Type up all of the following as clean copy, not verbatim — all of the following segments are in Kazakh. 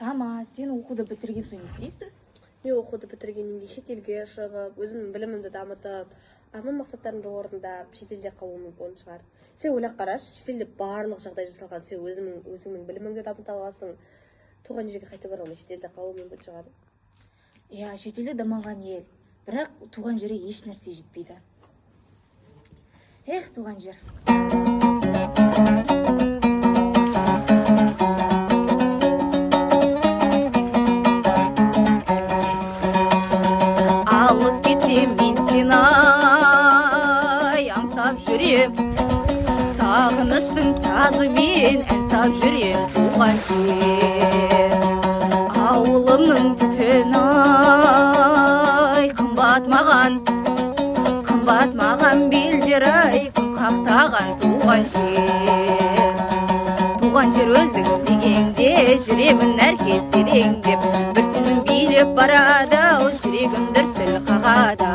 Сама, сен оқуды бітірген соң не істейсің? Мен оқуды бітіргеннен кейін шетелге шығып, өзімнің білімімді дамытып, арман мақсаттарымды орындап, шетелде қалуым мүмкін шығар. Сен ойлап қарашы, шетелде барлық жағдай жасалған, сен өзіңнің біліміңді дамыта аласың. Туған жерге қайтып бара алмай шетелде қалуым мүмкін шығар. Иә, шетелде дамыған ел, бірақ туған жерге еш нәрсе жетпейді. Эх, туған жер. Алыс кетсем мен сені аңсап жүрем, сағыныштың сазымен ән сап жүрем туған жер. Ауылымның түтіні қымбат маған белдері күн қақтаған туған жер. Туған жер өзің дегенде жүремін әркез елеңдеп, бір сезім билеп барады, жүрегім дүрсіл қағады.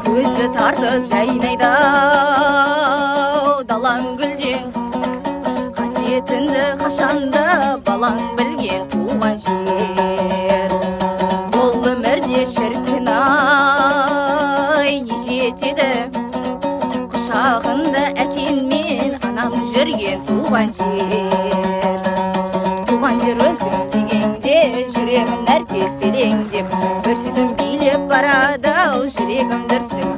Көзі тартып жайнайды далаң гүлден, қасиетіңді қашанда балаң білген туған жер. Бұл өмірде шіркін не жетеді, құшағында әкең мен анам жүрген туған жер. Туған жер өзің дегенде жүремін әркез елеңдеп, бір сезім билеп барады, жүрегім дүрсіл